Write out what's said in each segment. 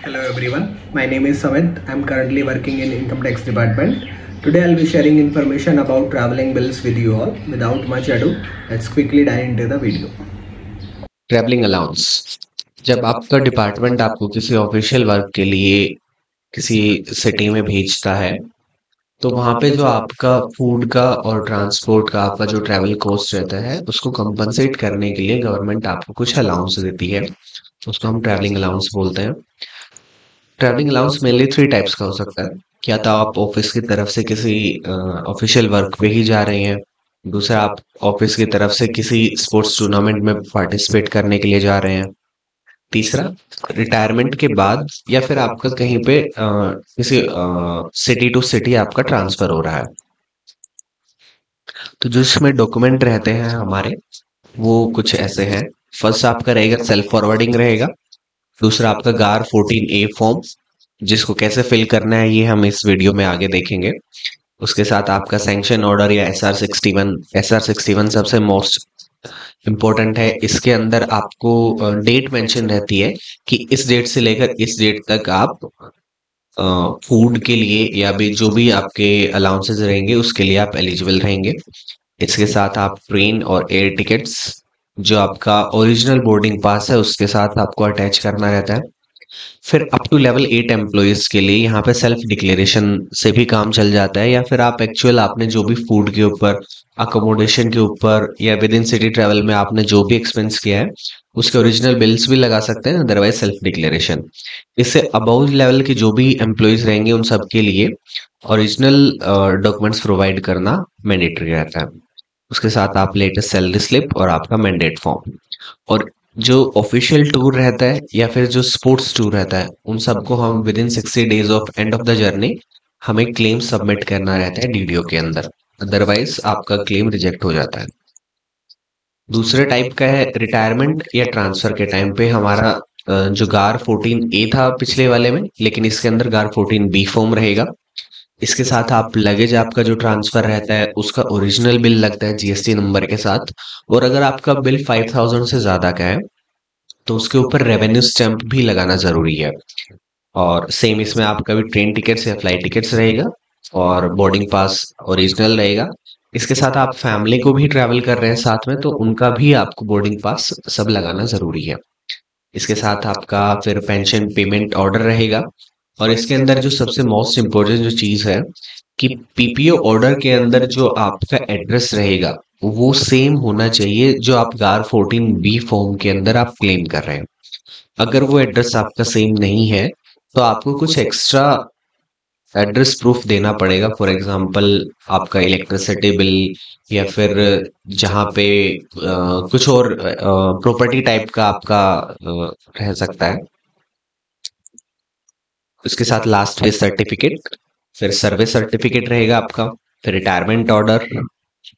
Hello everyone, my name is Samit. I am currently working in Income Tax Department. Today I'll be sharing information about traveling bills with you all. Without much ado, let's quickly dive into the video. Travelling allowance. जब आपका department आपको किसी official work के लिए किसी city में भेजता है तो वहां पे जो आपका फूड का और ट्रांसपोर्ट का आपका जो ट्रैवल कॉस्ट रहता है उसको कंपनसेट करने के लिए गवर्नमेंट आपको कुछ अलाउंस देती है। उसको हम ट्रैवलिंग अलाउंस बोलते हैं। Travelling allowance mainly three types का हो सकता है। या तो आप ऑफिस की तरफ से किसी ऑफिशियल वर्क पे ही जा रहे हैं। दूसरा, आप ऑफिस की तरफ से किसी स्पोर्ट्स टूर्नामेंट में पार्टिसिपेट करने के लिए जा रहे हैं। तीसरा, रिटायरमेंट के बाद या फिर आपका कहीं पे किसी सिटी टू सिटी आपका ट्रांसफर हो रहा है तो जो इसमें डॉक्यूमेंट रहते हैं हमारे वो कुछ ऐसे हैं। फर्स्ट आपका रहेगा सेल्फ फॉरवर्डिंग रहेगा। दूसरा आपका गार 14A फॉर्म, जिसको कैसे फिल करना है ये हम इस वीडियो में आगे देखेंगे। उसके साथ आपका सैंक्शन ऑर्डर या SR61। SR61 सबसे मोस्ट इम्पोर्टेंट है। इसके अंदर आपको डेट मेंशन रहती है कि इस डेट से लेकर इस डेट तक आप फूड के लिए या भी जो भी आपके अलाउंसेस रहेंगे उसके लिए आप एलिजिबल रहेंगे। इसके साथ आप ट्रेन और एयर टिकट्स, जो आपका ओरिजिनल बोर्डिंग पास है उसके साथ आपको अटैच करना रहता है। फिर अप टू लेवल 8 एम्प्लॉयज के लिए यहाँ पे सेल्फ डिक्लेरेशन से भी काम चल जाता है, या फिर आप एक्चुअल आपने जो भी फूड के ऊपर, अकोमोडेशन के ऊपर या विद इन सिटी ट्रेवल में आपने जो भी एक्सपेंस किया है उसके ओरिजिनल बिल्स भी लगा सकते हैं, अदरवाइज सेल्फ डिक्लेरेशन। इससे अबव लेवल के जो भी एम्प्लॉयज रहेंगे उन सब के लिए ओरिजिनल डॉक्यूमेंट्स प्रोवाइड करना मैंडेटरी रहता है। उसके साथ आप लेटेस्ट सैलरी स्लिप और आपका मैंडेट फॉर्म, और जो ऑफिशियल टूर रहता है या फिर जो स्पोर्ट्स टूर रहता है उन सबको हम with in 60 days of end of the journey हमें क्लेम सबमिट करना रहता है DDO के अंदर, अदरवाइज आपका क्लेम रिजेक्ट हो जाता है। दूसरे टाइप का है रिटायरमेंट या ट्रांसफर के टाइम पे हमारा जो गार 14A था पिछले वाले में, लेकिन इसके अंदर गार 14B फॉर्म रहेगा। इसके साथ आप लगेज आपका जो ट्रांसफर रहता है उसका ओरिजिनल बिल लगता है GST नंबर के साथ। और अगर आपका बिल 5000 से ज्यादा का है तो उसके ऊपर रेवेन्यू स्टैंप भी लगाना जरूरी है। और सेम इसमें आपका भी ट्रेन टिकट्स या फ्लाइट टिकट्स रहेगा और बोर्डिंग पास ओरिजिनल रहेगा। इसके साथ आप फैमिली को भी ट्रैवल कर रहे हैं साथ में तो उनका भी आपको बोर्डिंग पास सब लगाना जरूरी है। इसके साथ आपका फिर पेंशन पेमेंट ऑर्डर रहेगा। और इसके अंदर जो सबसे मोस्ट इम्पोर्टेंट जो चीज है कि PPO ऑर्डर के अंदर जो आपका एड्रेस रहेगा वो सेम होना चाहिए जो आप गार 14B फॉर्म के अंदर आप क्लेम कर रहे हैं। अगर वो एड्रेस आपका सेम नहीं है तो आपको कुछ एक्स्ट्रा एड्रेस प्रूफ देना पड़ेगा। फॉर एग्जांपल आपका इलेक्ट्रिसिटी बिल, या फिर जहाँ पे कुछ और प्रॉपर्टी टाइप का आपका रह सकता है। उसके साथ लास्ट पे सर्टिफिकेट, फिर सर्विस सर्टिफिकेट रहेगा आपका, फिर retirement order,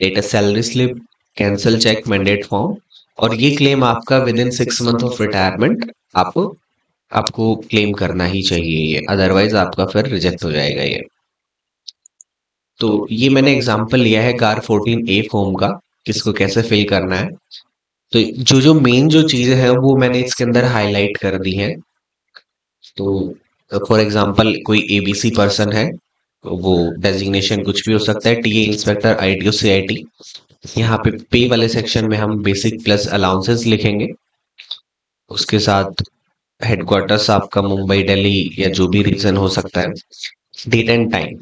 latest salary slip, cancel cheque, mandate form. और ये क्लेम आपका with in 6 month of retirement आपको आपको क्लेम करना ही चाहिए ये, अदरवाइज आपका फिर रिजेक्ट हो जाएगा ये। तो ये मैंने एग्जांपल लिया है कार 14A फॉर्म का, किसको कैसे फिल करना है। तो जो जो मेन जो चीजें हैं वो मैंने इसके अंदर हाईलाइट कर दी हैं। तो फॉर एग्जांपल कोई ABC पर्सन है, तो वो डेजिग्नेशन कुछ भी हो सकता है, TA इंस्पेक्टर, ITO CIT। यहाँ पे वाले सेक्शन में हम बेसिक प्लस अलाउंसेस लिखेंगे। उसके साथ हेडक्वार्टर्स आपका मुंबई, दिल्ली या जो भी रीजन हो सकता है। डेट एंड टाइम,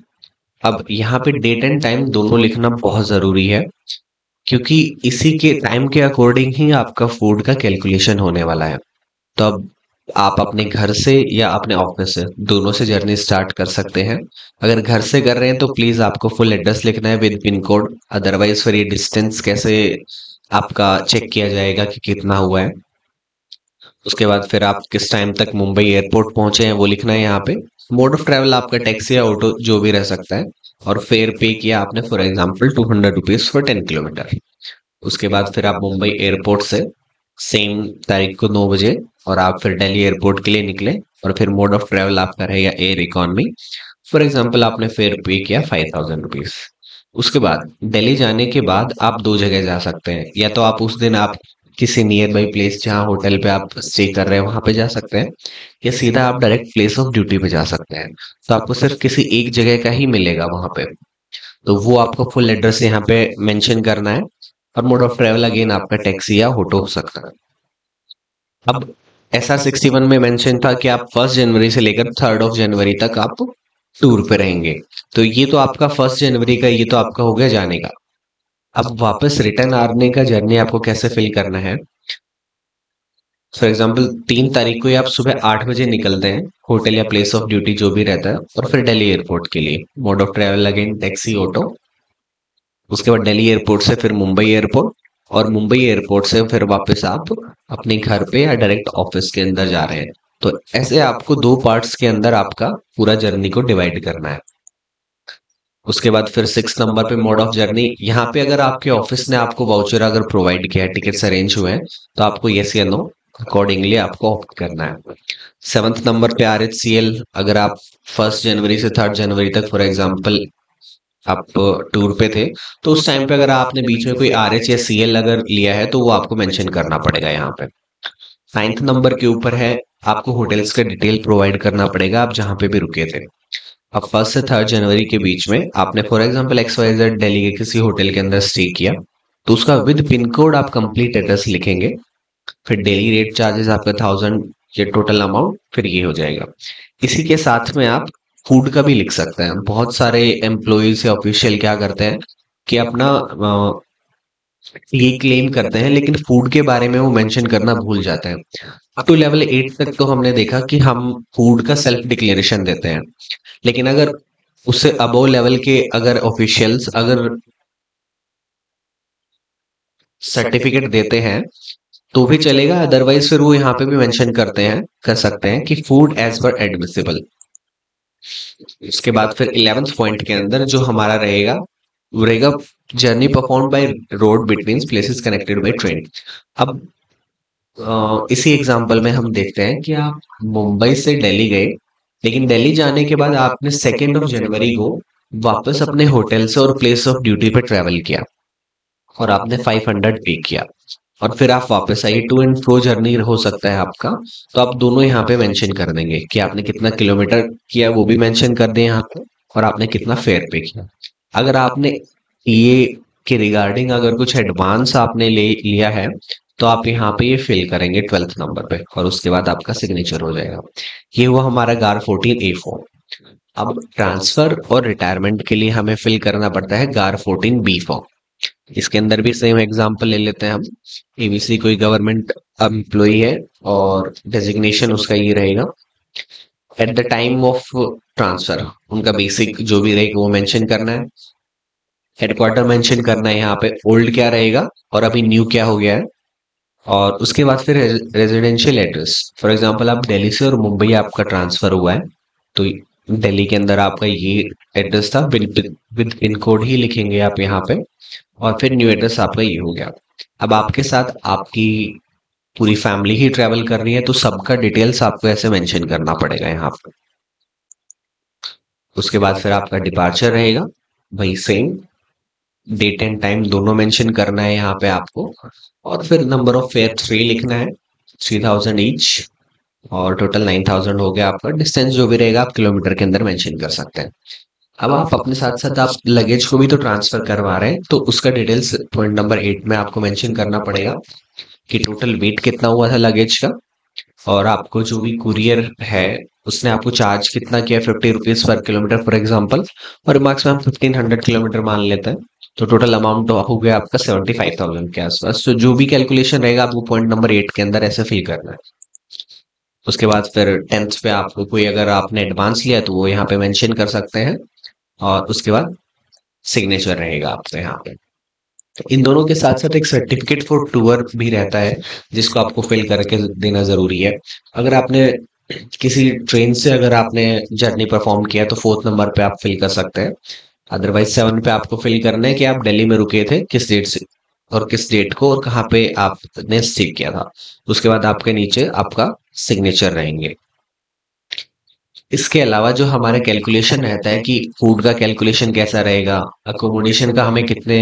अब यहाँ पे डेट एंड टाइम दोनों लिखना बहुत जरूरी है, क्योंकि इसी के टाइम के अकॉर्डिंग ही आपका फूड का कैलकुलेशन होने वाला है। तो अब आप अपने घर से या अपने ऑफिस से दोनों से जर्नी स्टार्ट कर सकते हैं। अगर घर से कर रहे हैं तो प्लीज आपको फुल एड्रेस लिखना है विद पिन कोड, अदरवाइज फिर ये डिस्टेंस कैसे आपका चेक किया जाएगा कि कितना हुआ है। उसके बाद फिर आप किस टाइम तक मुंबई एयरपोर्ट पहुंचे हैं वो लिखना है यहाँ पे। मोड ऑफ ट्रैवल आपका टैक्सी या ऑटो जो भी रह सकता है। और फेयर पे किया आपने for example 200 rupees for 10 kilometre. उसके बाद फिर आप मुंबई एयरपोर्ट से सेम तारीख को 9 बजे और आप फिर दिल्ली एयरपोर्ट के लिए निकले। और फिर मोड ऑफ ट्रैवल आपका रहेगा एयर इकॉनमी। फॉर एग्जाम्पल आपने फेयर पे किया 5000 रुपीज। उसके बाद दिल्ली जाने के बाद आप दो जगह जा सकते हैं, या तो आप उस दिन आप किसी नियर बाई प्लेस जहाँ होटल पे आप स्टे कर रहे हैं वहां पे जा सकते हैं, या सीधा आप डायरेक्ट प्लेस ऑफ ड्यूटी पे जा सकते हैं। तो आपको सिर्फ किसी एक जगह का ही मिलेगा वहां पे। तो वो आपको फुल एड्रेस यहाँ पे मेंशन करना है। और मोड ऑफ ट्रेवल अगेन आपका टैक्सी या ऑटो हो सकता है। अब SR61 में मेंशन था कि आप 1 जनवरी से लेकर 3 जनवरी तक आप टूर पे रहेंगे। तो ये तो आपका 1 जनवरी का, ये तो आपका हो गया जाने का। अब वापस रिटर्न आने का जर्नी आपको कैसे फिल करना है। फॉर एग्जाम्पल 3 तारीख को ही आप सुबह 8 बजे निकलते हैं होटल या प्लेस ऑफ ड्यूटी जो भी रहता है, और फिर दिल्ली एयरपोर्ट के लिए। Mode of travel again taxi auto. उसके बाद दिल्ली एयरपोर्ट से फिर मुंबई एयरपोर्ट, और मुंबई एयरपोर्ट से फिर वापस आप अपने घर पे या डायरेक्ट ऑफिस के अंदर जा रहे हैं। तो ऐसे आपको 2 पार्ट्स के अंदर आपका पूरा जर्नी को डिवाइड करना है। उसके बाद फिर 6 नंबर पे मोड ऑफ जर्नी। यहाँ पे अगर आपके ऑफिस ने आपको वाउचर अगर प्रोवाइड किया है, टिकट्स अरेंज हुए हैं, तो आपको यस या नो अकॉर्डिंगली आपको ऑप्ट करना है। 7th नंबर पे RHCL। अगर आप 1 जनवरी से 3 जनवरी तक फॉर एग्जाम्पल आप टूर पे थे, तो उस टाइम पे अगर आपने बीच में कोई RH या CL अगर लिया है तो वो आपको मेंशन करना पड़ेगा यहाँ पे। 9th नंबर के ऊपर है आपको होटल्स का डिटेल प्रोवाइड करना पड़ेगा आप जहाँ पे भी रुके थे। अब 1 से 3 जनवरी के बीच में आपने फॉर एग्जाम्पल XYZ दिल्ली के किसी होटल के अंदर स्टे किया, तो उसका विद पिन कोड आप कंप्लीट एड्रेस लिखेंगे। फिर डेली रेट चार्जेस आपका 1000, ये टोटल अमाउंट फिर ये हो जाएगा। इसी के साथ में आप फूड का भी लिख सकते हैं। बहुत सारे एम्प्लॉयज या ऑफिशियल क्या करते हैं कि अपना ये क्लेम करते हैं, लेकिन फूड के बारे में वो मेंशन करना भूल जाते हैं। अप टू लेवल 8 तक तो हमने देखा कि हम फूड का सेल्फ डिक्लेरेशन देते हैं, लेकिन अगर उससे अबव लेवल के अगर ऑफिशियल्स अगर सर्टिफिकेट देते हैं तो भी चलेगा, अदरवाइज फिर वो यहाँ पे भी मेंशन करते हैं, कर सकते हैं कि फूड एज पर एडमिसिबल। उसके बाद फिर 11th पॉइंट के अंदर जो हमारा रहेगा वो रहेगा journey perform by road between places connected by train. अब इसी एग्जांपल में हम देखते हैं कि आप मुंबई से दिल्ली गए, लेकिन दिल्ली जाने के बाद आपने 2 जनवरी को वापस अपने होटल से और प्लेस ऑफ ड्यूटी पे ट्रेवल किया, और आपने 500 पे किया, और फिर आप वापस आइए। टू एंड फ्रो जर्नी हो सकता है आपका, तो आप दोनों यहाँ पे मेंशन कर देंगे कि आपने कितना किलोमीटर किया, वो भी मेंशन कर दें यहाँ पे, और आपने कितना फेयर पे किया। अगर आपने ये के रिगार्डिंग अगर कुछ एडवांस आपने ले लिया है, तो आप यहाँ पे ये फिल करेंगे 12th नंबर पे, और उसके बाद आपका सिग्नेचर हो जाएगा। ये हुआ हमारा गार 14A फॉर्म। अब ट्रांसफर और रिटायरमेंट के लिए हमें फिल करना पड़ता है गार 14B फॉर्म। इसके अंदर भी सेम एग्जांपल ले लेते हैं हम। ABC कोई गवर्नमेंट एम्प्लॉई है और डेजिग्नेशन उसका ये रहेगा। At the time of transfer उनका बेसिक जो भी रहेगा वो मेंशन करना है। हेडक्वार्टर मेंशन करना है यहाँ पे, ओल्ड क्या रहेगा और अभी न्यू क्या हो गया है। और उसके बाद फिर रेजिडेंशियल एड्रेस। फॉर एग्जांपल आप दिल्ली से और मुंबई आपका ट्रांसफर हुआ है, तो दिल्ली के अंदर आपका ये एड्रेस था, विद पिन कोड ही लिखेंगे आप यहाँ पे, और फिर न्यू एड्रेस आपका ये हो गया। अब आपके साथ आपकी पूरी फैमिली ही ट्रेवल कर रही है, तो सबका डिटेल्स आपको ऐसे मेंशन करना पड़ेगा यहाँ पे। उसके बाद फिर आपका डिपार्चर रहेगा, वही सेम डेट एंड टाइम दोनों मेंशन करना है यहाँ पे आपको, और फिर नंबर ऑफ फेयर 3 लिखना है, 3000 ईच, और टोटल 9000 हो गया आपका। डिस्टेंस जो भी रहेगा आप किलोमीटर के अंदर मेंशन कर सकते हैं। अब आप अपने साथ साथ आप लगेज को भी तो ट्रांसफर करवा रहे हैं, तो उसका डिटेल्स पॉइंट नंबर 8 में आपको मेंशन करना पड़ेगा कि टोटल वेट कितना हुआ था लगेज का, और आपको जो भी कुरियर है उसने आपको चार्ज कितना किया, 50 rupees per kilometre for example, और मार्क्स में हम 1500 किलोमीटर मान लेते हैं, तो टोटल अमाउंट हो गया आपका 75,000 के आसपास। तो जो भी कैलकुलेशन रहेगा आपको पॉइंट नंबर 8 के अंदर ऐसे फिल करना है। उसके बाद फिर 10th पे आपको कोई अगर आपने एडवांस लिया तो वो यहाँ पे मेंशन कर सकते हैं, और उसके बाद सिग्नेचर रहेगा आपका यहाँ पे। तो इन दोनों के साथ साथ एक सर्टिफिकेट फॉर टूर भी रहता है जिसको आपको फिल करके देना जरूरी है। अगर आपने किसी ट्रेन से अगर आपने जर्नी परफॉर्म किया तो 4th नंबर पे आप फिल कर सकते हैं। अदरवाइज 7 पे आपको फिल करना है कि आप दिल्ली में रुके थे किस डेट से और किस डेट को, और कहाँ पे आपने स्टे किया था। उसके बाद आपके नीचे आपका सिग्नेचर रहेंगे। इसके अलावा जो हमारा कैलकुलेशन रहता है कि फूड का कैलकुलेशन कैसा रहेगा, अकोमोडेशन का हमें कितने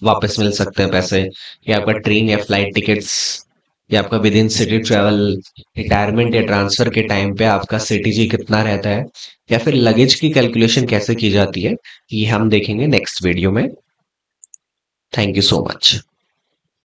वापस मिल सकते हैं पैसे, या आपका ट्रेन या फ्लाइट टिकट्स, या आपका with in city travel, retirement या ट्रांसफर के टाइम पे आपका सीटीजी कितना रहता है, या फिर लगेज की कैलकुलेशन कैसे की जाती है, ये हम देखेंगे नेक्स्ट वीडियो में। Thank you so much.